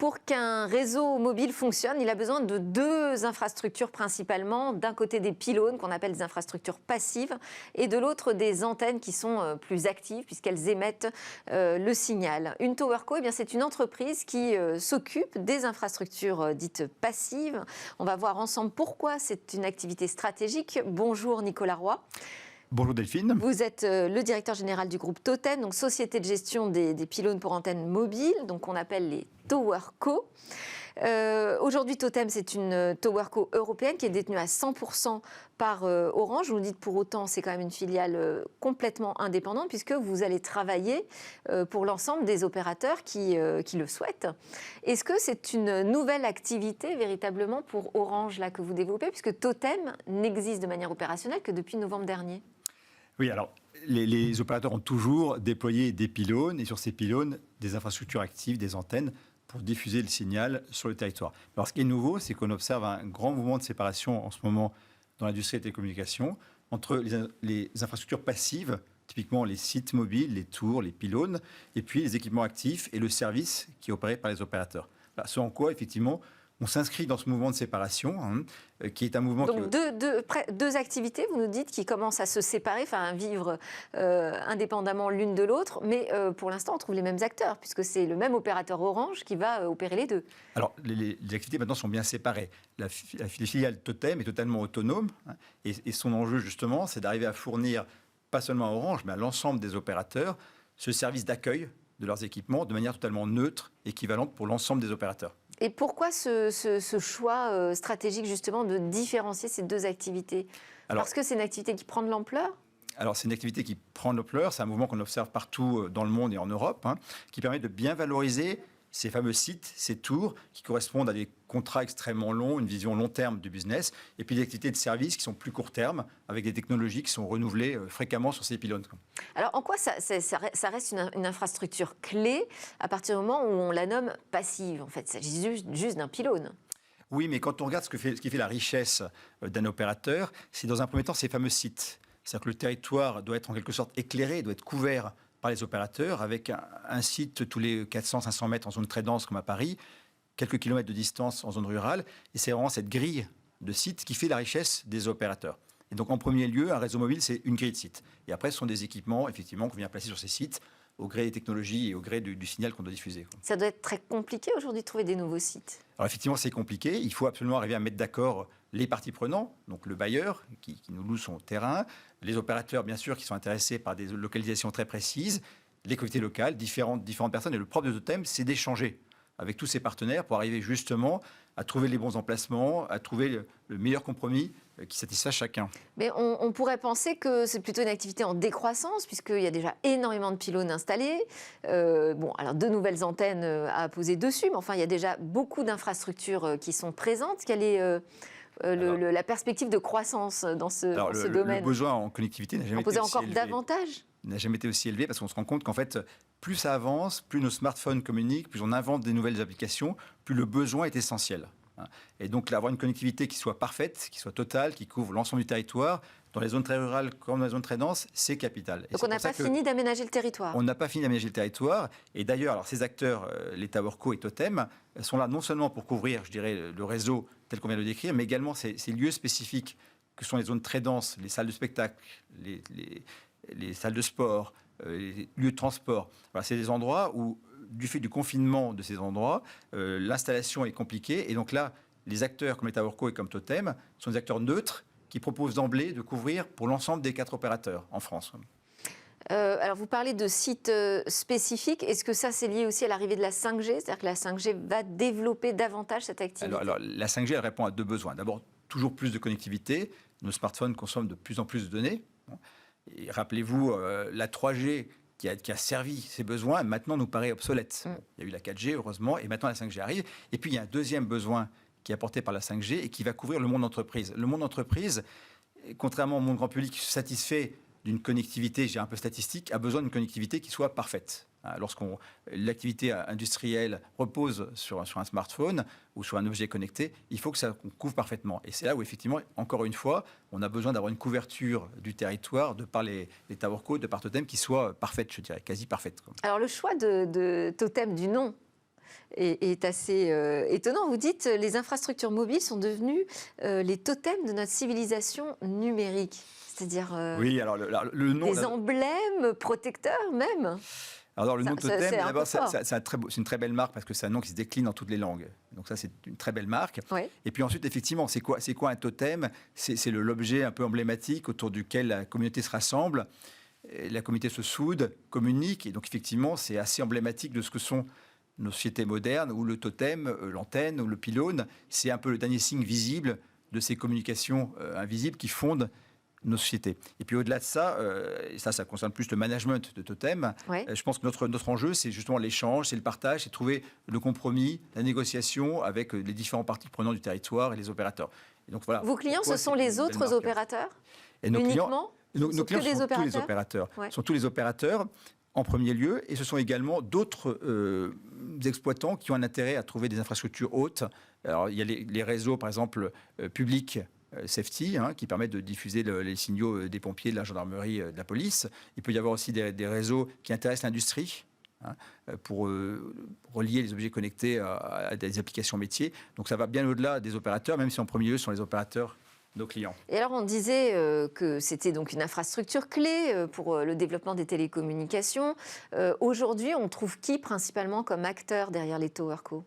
Pour qu'un réseau mobile fonctionne, il a besoin de deux infrastructures principalement. D'un côté des pylônes qu'on appelle des infrastructures passives et de l'autre des antennes qui sont plus actives puisqu'elles émettent le signal. Une TowerCo, c'est une entreprise qui s'occupe des infrastructures dites passives. On va voir ensemble pourquoi c'est une activité stratégique. Bonjour Nicolas Roy. Bonjour Delphine. Vous êtes le directeur général du groupe Totem, donc société de gestion des pylônes pour antennes mobiles, donc on appelle les TowerCo. Aujourd'hui, Totem, c'est une TowerCo européenne qui est détenue à 100% par Orange. Vous nous dites pour autant, c'est quand même une filiale complètement indépendante puisque vous allez travailler pour l'ensemble des opérateurs qui le souhaitent. Est-ce que c'est une nouvelle activité véritablement pour Orange là, que vous développez puisque Totem n'existe de manière opérationnelle que depuis novembre dernier? Oui, alors les opérateurs ont toujours déployé des pylônes et sur ces pylônes, des infrastructures actives, des antennes pour diffuser le signal sur le territoire. Alors ce qui est nouveau, c'est qu'on observe un grand mouvement de séparation en ce moment dans l'industrie des télécommunications entre les infrastructures passives, typiquement les sites mobiles, les tours, les pylônes, et puis les équipements actifs et le service qui est opéré par les opérateurs. Là, ce en quoi, effectivement, on s'inscrit dans ce mouvement de séparation, qui est un mouvement... Donc deux activités, vous nous dites, qui commencent à se séparer, enfin à vivre indépendamment l'une de l'autre, mais pour l'instant on trouve les mêmes acteurs, puisque c'est le même opérateur Orange qui va opérer les deux. Alors les activités maintenant sont bien séparées. La filiale Totem est totalement autonome, et son enjeu justement, c'est d'arriver à fournir, pas seulement à Orange, mais à l'ensemble des opérateurs, ce service d'accueil de leurs équipements de manière totalement neutre, équivalente pour l'ensemble des opérateurs. Et pourquoi ce choix stratégique justement de différencier ces deux activités? Parce que c'est une activité qui prend de l'ampleur? Alors c'est une activité qui prend de l'ampleur, c'est un mouvement qu'on observe partout dans le monde et en Europe, qui permet de bien valoriser ces fameux sites, ces tours, qui correspondent à des contrats extrêmement longs, une vision long terme du business, et puis des activités de services qui sont plus court terme, avec des technologies qui sont renouvelées fréquemment sur ces pylônes. Alors en quoi ça reste une infrastructure clé à partir du moment où on la nomme passive? En fait, il s'agit juste d'un pylône. Oui, mais quand on regarde ce qui fait la richesse d'un opérateur, c'est dans un premier temps ces fameux sites. C'est-à-dire que le territoire doit être en quelque sorte éclairé, doit être couvert par les opérateurs, avec un site tous les 400-500 mètres en zone très dense comme à Paris, quelques kilomètres de distance en zone rurale, et c'est vraiment cette grille de sites qui fait la richesse des opérateurs. Et donc en premier lieu, un réseau mobile, c'est une grille de sites. Et après, ce sont des équipements, effectivement, qu'on vient placer sur ces sites, au gré des technologies et au gré du signal qu'on doit diffuser. Ça doit être très compliqué aujourd'hui de trouver des nouveaux sites. Alors effectivement, c'est compliqué. Il faut absolument arriver à mettre d'accord les parties prenantes, donc le bailleur qui nous loue son terrain, les opérateurs, bien sûr, qui sont intéressés par des localisations très précises, les collectivités locales, différentes personnes. Et le propre de Totem, c'est d'échanger avec tous ces partenaires pour arriver justement à trouver les bons emplacements, à trouver le meilleur compromis qui satisfasse chacun. Mais on pourrait penser que c'est plutôt une activité en décroissance, puisqu'il y a déjà énormément de pylônes installés. Alors de nouvelles antennes à poser dessus, mais enfin, il y a déjà beaucoup d'infrastructures qui sont présentes. Quelle est la perspective de croissance dans ce domaine? Le besoin en connectivité n'a jamais été aussi élevé. Davantage n'a jamais été aussi élevé parce qu'on se rend compte qu'en fait, plus ça avance, plus nos smartphones communiquent, plus on invente des nouvelles applications, plus le besoin est essentiel. Et donc, avoir une connectivité qui soit parfaite, qui soit totale, qui couvre l'ensemble du territoire, dans les zones très rurales comme dans les zones très denses, c'est capital. Donc, on n'a pas fini d'aménager le territoire. On n'a pas fini d'aménager le territoire. Et d'ailleurs, alors, ces acteurs, les TowerCo et Totem, sont là non seulement pour couvrir, je dirais, le réseau tel qu'on vient de le décrire, mais également ces lieux spécifiques que sont les zones très denses, les salles de spectacle, les salles de sport, les lieux de transport. Voilà, c'est des endroits où, du fait du confinement de ces endroits, l'installation est compliquée. Et donc là, les acteurs comme les TowerCo et comme Totem sont des acteurs neutres qui proposent d'emblée de couvrir pour l'ensemble des 4 opérateurs en France. Alors, vous parlez de sites spécifiques. Est-ce que ça, c'est lié aussi à l'arrivée de la 5G? C'est-à-dire que la 5G va développer davantage cette activité? Alors la 5G, elle répond à 2 besoins. D'abord, toujours plus de connectivité. Nos smartphones consomment de plus en plus de données. Et rappelez-vous, la 3G qui a servi ces besoins, maintenant nous paraît obsolète. Il y a eu la 4G, heureusement, et maintenant la 5G arrive. Et puis, il y a un deuxième besoin qui est apporté par la 5G et qui va couvrir le monde entreprise. Le monde entreprise, contrairement au monde grand public, satisfait d'une connectivité, j'ai un peu statistique, a besoin d'une connectivité qui soit parfaite. L'activité industrielle repose sur un smartphone ou sur un objet connecté, il faut que ça couvre parfaitement. Et c'est là où, effectivement, encore une fois, on a besoin d'avoir une couverture du territoire de par les TowerCo, de par Totem, qui soit parfaite, je dirais, quasi parfaite. Alors, le choix de Totem, du nom, est assez étonnant. Vous dites les infrastructures mobiles sont devenues les totems de notre civilisation numérique. C'est-à-dire Oui, alors le nom... des emblèmes protecteurs même. Alors, le nom Totem, d'abord, c'est c'est une très belle marque parce que c'est un nom qui se décline dans toutes les langues. Donc ça, c'est une très belle marque. Ouais. Et puis ensuite, effectivement, c'est quoi un totem? C'est l'objet un peu emblématique autour duquel la communauté se rassemble. Et la communauté se soude, communique. Et donc, effectivement, c'est assez emblématique de ce que sont nos sociétés modernes où le totem, l'antenne ou le pylône, c'est un peu le dernier signe visible de ces communications invisibles qui fondent nos sociétés. Et puis au-delà de ça, et ça concerne plus le management de totem, Ouais. je pense que notre enjeu, c'est justement l'échange, c'est le partage, c'est trouver le compromis, la négociation avec les différents parties prenantes du territoire et les opérateurs. Et donc, voilà, Vos clients, pourquoi ce sont c'est une les belle autres marque. opérateurs Et nos clients, uniquement nos Ce sont clients que des sont tous les opérateurs opérateurs. Ouais. Sont tous les opérateurs en premier lieu, et ce sont également d'autres exploitants qui ont un intérêt à trouver des infrastructures hautes. Alors, il y a les réseaux, par exemple, publics, safety, qui permettent de diffuser les signaux des pompiers, de la gendarmerie, de la police. Il peut y avoir aussi des réseaux qui intéressent l'industrie, pour relier les objets connectés à des applications métiers. Donc ça va bien au-delà des opérateurs, même si en premier lieu, ce sont les opérateurs, nos clients. Et alors, on disait que c'était donc une infrastructure clé pour le développement des télécommunications. Aujourd'hui, on trouve qui principalement comme acteur derrière les TowerCo?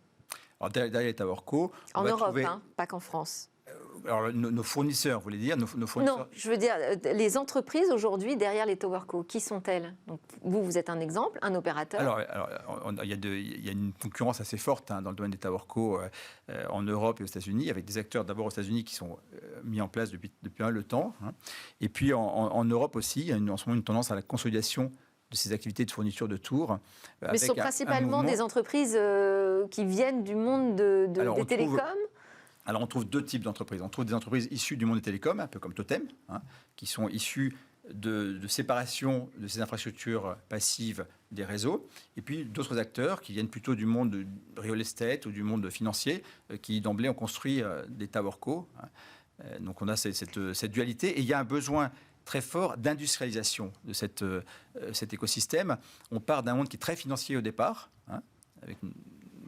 Alors derrière les TowerCo, En Europe, pas qu'en France. Alors nos fournisseurs, vous voulez dire nos fournisseurs. Non, je veux dire, les entreprises aujourd'hui derrière les TowerCo, qui sont-elles? Donc, vous êtes un exemple, un opérateur. Alors il y a une concurrence assez forte dans le domaine des TowerCo en Europe et aux États-Unis, avec des acteurs d'abord aux États-Unis qui sont mis en place depuis le temps. Et puis en Europe aussi, il y a en ce moment une tendance à la consolidation de ces activités de fourniture de tours. Mais ce sont principalement des entreprises qui viennent du monde des télécoms. Alors, on trouve deux types d'entreprises. On trouve des entreprises issues du monde des télécoms, un peu comme Totem, qui sont issues de séparation de ces infrastructures passives des réseaux. Et puis, d'autres acteurs qui viennent plutôt du monde de real estate ou du monde financier, qui d'emblée ont construit des TowerCo. Donc, on a cette dualité. Et il y a un besoin très fort d'industrialisation de cet écosystème. On part d'un monde qui est très financier au départ, avec une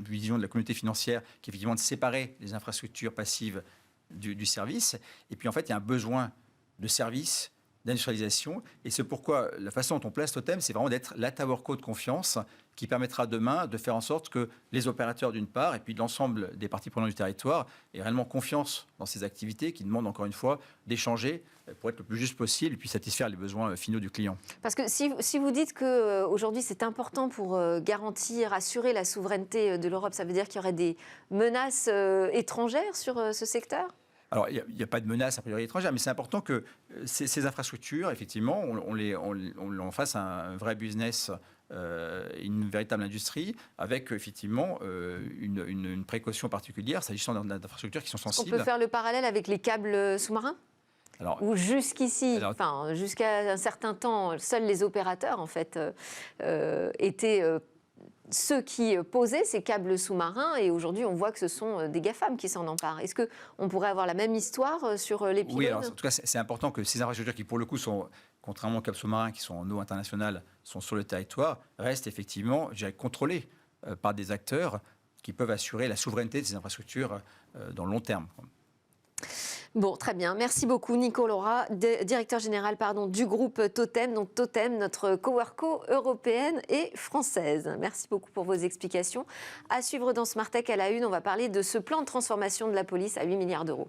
vision de la communauté financière qui est effectivement de séparer les infrastructures passives du service. Et puis en fait, il y a un besoin de service, d'industrialisation. Et c'est pourquoi la façon dont on place Totem, c'est vraiment d'être la TowerCo de confiance qui permettra demain de faire en sorte que les opérateurs d'une part et puis l'ensemble des parties prenantes du territoire aient réellement confiance dans ces activités qui demandent encore une fois d'échanger pour être le plus juste possible et puis satisfaire les besoins finaux du client. Parce que si vous dites qu'aujourd'hui c'est important pour garantir, assurer la souveraineté de l'Europe, ça veut dire qu'il y aurait des menaces étrangères sur ce secteur ? Alors, il n'y a pas de menace a priori étrangère, mais c'est important que ces infrastructures, effectivement, on en fasse un vrai business, une véritable industrie, avec effectivement une précaution particulière s'agissant d'infrastructures qui sont sensibles. On peut faire le parallèle avec les câbles sous-marins ? Ou jusqu'ici, jusqu'à un certain temps, seuls les opérateurs en fait étaient ceux qui posaient ces câbles sous-marins, et aujourd'hui on voit que ce sont des GAFAM qui s'en emparent. Est-ce qu'on pourrait avoir la même histoire sur les pylônes ? Oui, alors, en tout cas c'est important que ces infrastructures qui pour le coup sont, contrairement aux câbles sous-marins qui sont en eau internationale, sont sur le territoire, restent effectivement, je dirais, contrôlées par des acteurs qui peuvent assurer la souveraineté de ces infrastructures dans le long terme. Bon, très bien. Merci beaucoup, Nico Laura, directeur général du groupe Totem. Donc Totem, notre coworco européenne et française. Merci beaucoup pour vos explications. À suivre dans Smart Tech à la une, on va parler de ce plan de transformation de la police à 8 milliards d'euros.